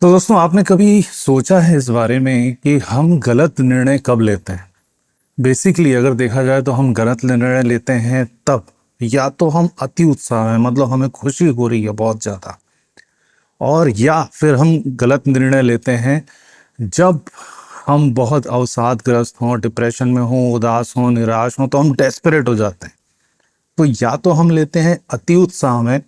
तो दोस्तों, आपने कभी सोचा है इस बारे में कि हम गलत निर्णय कब लेते हैं? बेसिकली अगर देखा जाए तो हम गलत निर्णय लेते हैं तब, या तो हम अति उत्साह है, मतलब हमें खुशी हो रही है बहुत ज़्यादा, और या फिर हम गलत निर्णय लेते हैं जब हम बहुत अवसादग्रस्त हों, डिप्रेशन में हों, उदास हों, निराश हों, तो हम डेस्परेट हो जाते हैं। तो या तो हम लेते हैं अति उत्साह में,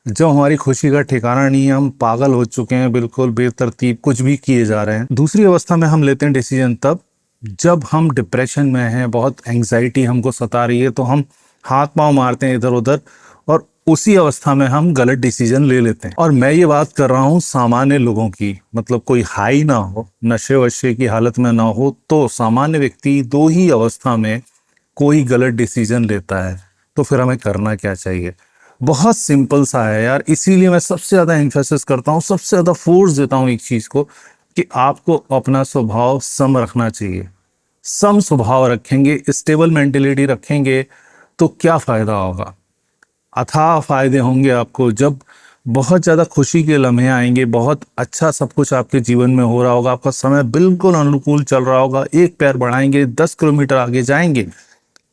जब हमारी खुशी का ठिकाना नहीं है, हम पागल हो चुके हैं, बिल्कुल बेतरतीब कुछ भी किए जा रहे हैं। दूसरी अवस्था में हम लेते हैं डिसीजन तब, जब हम डिप्रेशन में हैं, बहुत एंग्जाइटी हमको सता रही है, तो हम हाथ पांव मारते हैं इधर उधर, और उसी अवस्था में हम गलत डिसीजन ले लेते हैं। और मैं ये बात कर रहा हूँ सामान्य लोगों की, मतलब कोई हाई ना हो, नशे वशे की हालत में ना हो, तो सामान्य व्यक्ति दो ही अवस्था में कोई गलत डिसीजन लेता है। तो फिर हमें करना क्या चाहिए? बहुत सिंपल सा है यार, इसीलिए मैं सबसे ज्यादा एम्फेसिस करता हूँ, सबसे ज्यादा फोर्स देता हूँ एक चीज को, कि आपको अपना स्वभाव सम रखना चाहिए। सम स्वभाव रखेंगे, स्टेबल मेंटेलिटी रखेंगे, तो क्या फायदा होगा? अथाह फायदे होंगे आपको। जब बहुत ज्यादा खुशी के लम्हे आएंगे, बहुत अच्छा सब कुछ आपके जीवन में हो रहा होगा, आपका समय बिल्कुल अनुकूल चल रहा होगा, एक पैर बढ़ाएंगे, 10 किलोमीटर आगे जाएंगे,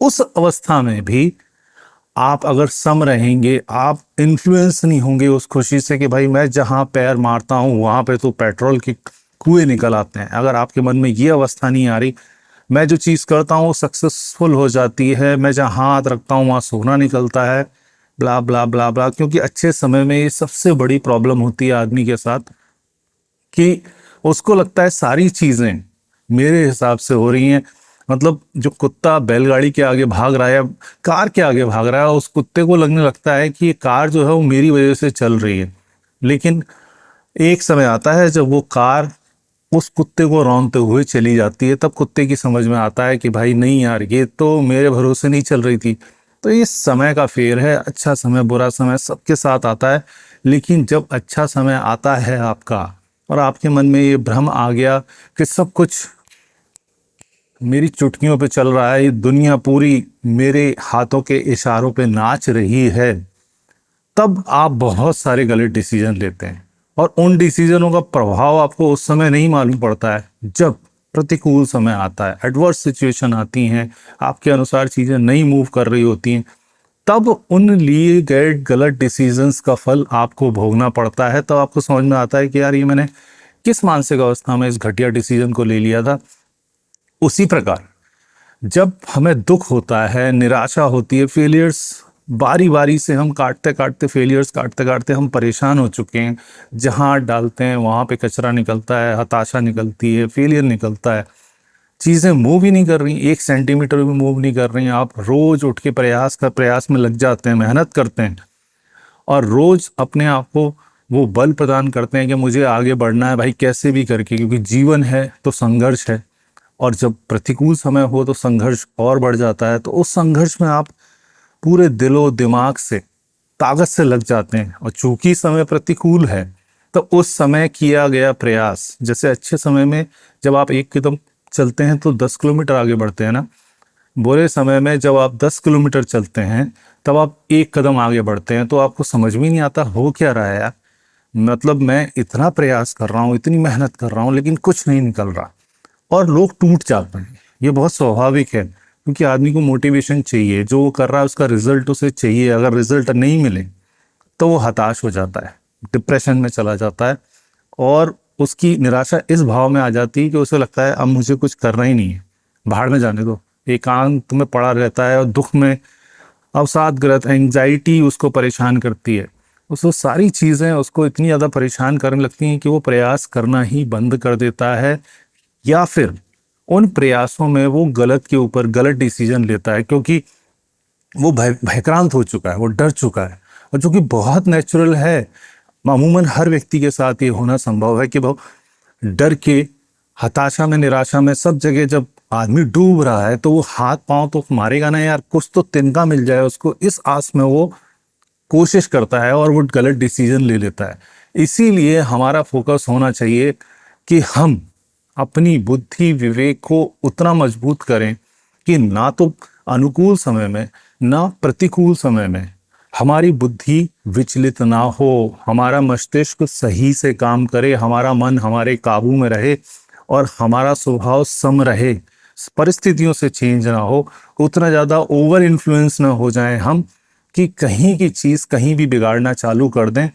उस अवस्था में भी आप अगर सम रहेंगे, आप इन्फ्लुएंस नहीं होंगे उस खुशी से कि भाई मैं जहां पैर मारता हूं वहां पे तो पेट्रोल के कुएं निकल आते हैं। अगर आपके मन में ये अवस्था नहीं आ रही, मैं जो चीज करता हूँ सक्सेसफुल हो जाती है, मैं जहां हाथ रखता हूँ वहां सोना निकलता है, ब्ला ब्ला ब्ला ब्ला। क्योंकि अच्छे समय में ये सबसे बड़ी प्रॉब्लम होती है आदमी के साथ, कि उसको लगता है सारी चीजें मेरे हिसाब से हो रही हैं। मतलब जो कुत्ता बैलगाड़ी के आगे भाग रहा है, कार के आगे भाग रहा है, उस कुत्ते को लगने लगता है कि ये कार जो है वो मेरी वजह से चल रही है। लेकिन एक समय आता है जब वो कार उस कुत्ते को रौंदते हुए चली जाती है, तब कुत्ते की समझ में आता है कि भाई नहीं यार, ये तो मेरे भरोसे नहीं चल रही थी। तो ये समय का फेर है, अच्छा समय बुरा समय सबके साथ आता है। लेकिन जब अच्छा समय आता है आपका, और आपके मन में ये भ्रम आ गया कि सब कुछ मेरी चुटकियों पे चल रहा है, ये दुनिया पूरी मेरे हाथों के इशारों पे नाच रही है, तब आप बहुत सारे गलत डिसीजन लेते हैं। और उन डिसीजनों का प्रभाव आपको उस समय नहीं मालूम पड़ता है। जब प्रतिकूल समय आता है, एडवर्स सिचुएशन आती हैं, आपके अनुसार चीजें नहीं मूव कर रही होती हैं, तब उन लिए गए गलत डिसीजंस का फल आपको भोगना पड़ता है। तब आपको समझ में आता है कि यार, ये मैंने किस मानसिक अवस्था में इस घटिया डिसीजन को ले लिया था। उसी प्रकार जब हमें दुख होता है, निराशा होती है, फेलियर्स बारी बारी से हम काटते काटते, फेलियर्स काटते काटते हम परेशान हो चुके हैं, जहां हाथ डालते हैं वहां पे कचरा निकलता है, हताशा निकलती है, फेलियर निकलता है, चीजें मूव ही नहीं कर रही, 1 सेंटीमीटर भी मूव नहीं कर रही। आप रोज उठ के प्रयास में लग जाते हैं, मेहनत करते हैं, और रोज अपने आप को वो बल प्रदान करते हैं कि मुझे आगे बढ़ना है भाई, कैसे भी करके, क्योंकि जीवन है तो संघर्ष है। और जब प्रतिकूल समय हो तो संघर्ष और बढ़ जाता है। तो उस संघर्ष में आप पूरे दिलो दिमाग से, ताकत से लग जाते हैं। और चूंकि समय प्रतिकूल है, तो उस समय किया गया प्रयास, जैसे अच्छे समय में जब आप 1 कदम चलते हैं तो 10 किलोमीटर आगे बढ़ते हैं ना, बुरे समय में जब आप 10 किलोमीटर चलते हैं तब आप 1 कदम आगे बढ़ते हैं। तो आपको समझ में नहीं आता हो क्या रहा है यार, मतलब मैं इतना प्रयास कर रहा हूँ, इतनी मेहनत कर रहा हूँ, लेकिन कुछ नहीं निकल रहा, और लोग टूट जाते हैं। ये बहुत स्वाभाविक है, क्योंकि आदमी को मोटिवेशन चाहिए, जो वो कर रहा है उसका रिजल्ट उसे चाहिए। अगर रिजल्ट नहीं मिले तो वो हताश हो जाता है, डिप्रेशन में चला जाता है, और उसकी निराशा इस भाव में आ जाती है कि उसे लगता है अब मुझे कुछ करना ही नहीं है, भाड़ में जाने दो। एकांत में पड़ा रहता है और दुख में अवसादग्रस्त, एंग्जाइटी उसको परेशान करती है। उसको सारी चीज़ें उसको इतनी ज़्यादा परेशान करने लगती हैं कि वो प्रयास करना ही बंद कर देता है, या फिर उन प्रयासों में वो गलत के ऊपर गलत डिसीजन लेता है, क्योंकि वो भयक्रांत हो चुका है, वो डर चुका है। और जो कि बहुत नेचुरल है, अमूमन हर व्यक्ति के साथ ये होना संभव है कि वो डर के, हताशा में, निराशा में, सब जगह जब आदमी डूब रहा है तो वो हाथ पांव तो मारेगा ना यार, कुछ तो तिनका मिल जाए उसको, इस आस में वो कोशिश करता है और वो गलत डिसीजन ले लेता है। इसीलिए हमारा फोकस होना चाहिए कि हम अपनी बुद्धि विवेक को उतना मजबूत करें कि ना तो अनुकूल समय में, ना प्रतिकूल समय में हमारी बुद्धि विचलित ना हो, हमारा मस्तिष्क सही से काम करे, हमारा मन हमारे काबू में रहे और हमारा स्वभाव सम रहे, परिस्थितियों से चेंज ना हो, उतना ज़्यादा ओवर इन्फ्लुएंस ना हो जाएं हम कि कहीं की चीज़ कहीं भी बिगाड़ना चालू कर दें।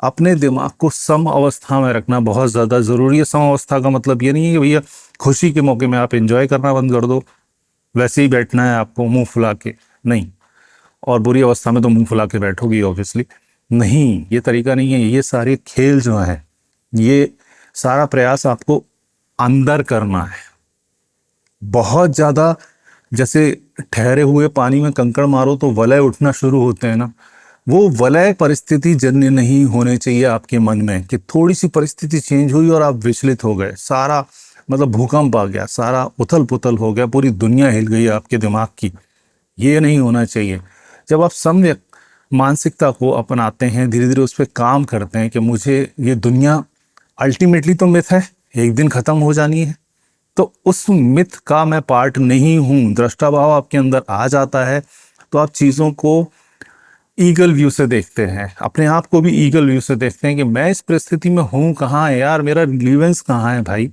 अपने दिमाग को सम अवस्था में रखना बहुत ज़्यादा ज़रूरी है। सम अवस्था का मतलब ये नहीं है कि भैया खुशी के मौके में आप एंजॉय करना बंद कर दो, वैसे ही बैठना है आपको मुंह फुला के, नहीं। और बुरी अवस्था में तो मुंह फुला के बैठोगी ऑब्वियसली, नहीं, ये तरीका नहीं है। ये सारे खेल जो है, ये सारा प्रयास आपको अंदर करना है। बहुत ज़्यादा जैसे ठहरे हुए पानी में कंकड़ मारो तो वलय उठना शुरू होते हैं ना, वो वलय परिस्थिति जन्य नहीं होने चाहिए आपके मन में कि थोड़ी सी परिस्थिति चेंज हुई और आप विचलित हो गए, सारा मतलब भूकंप आ गया, सारा उथल पुथल हो गया, पूरी दुनिया हिल गई आपके दिमाग की। ये नहीं होना चाहिए। जब आप सम्यक मानसिकता को अपनाते हैं, धीरे धीरे उस पर काम करते हैं कि मुझे ये दुनिया अल्टीमेटली तो मिथ है, एक दिन खत्म हो जानी है, तो उस मिथ का मैं पार्ट नहीं हूँ, दृष्टा भाव आपके अंदर आ जाता है, तो आप चीज़ों को ईगल व्यू से देखते हैं, अपने आप को भी ईगल व्यू से देखते हैं कि मैं इस परिस्थिति में हूँ कहाँ है यार, मेरा रिलीवेंस कहाँ है भाई,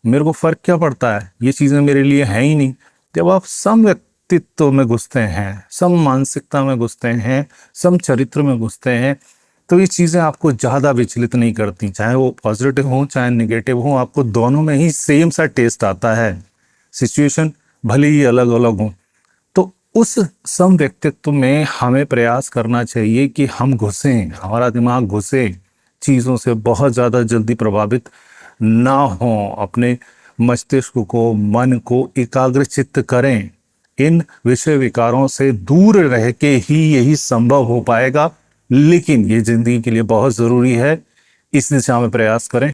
मेरे को फर्क क्या पड़ता है, ये चीज़ें मेरे लिए है ही नहीं। जब आप सम व्यक्तित्व में घुसते हैं, सम मानसिकता में घुसते हैं, सम चरित्र में घुसते हैं, तो ये चीज़ें आपको ज़्यादा विचलित नहीं करती, चाहे वो पॉजिटिव हो चाहे निगेटिव हो, आपको दोनों में ही सेम सा टेस्ट आता है। सिचुएशन भले ही अलग अलग हो, तो उस सम व्यक्तित्व में हमें प्रयास करना चाहिए कि हम घुसें, हमारा दिमाग घुसे, चीज़ों से बहुत ज़्यादा जल्दी प्रभावित ना हो, अपने मस्तिष्क को, मन को एकाग्र चित्त करें। इन विषय विकारों से दूर रह के ही यही संभव हो पाएगा, लेकिन ये जिंदगी के लिए बहुत ज़रूरी है। इस दिशा में प्रयास करें।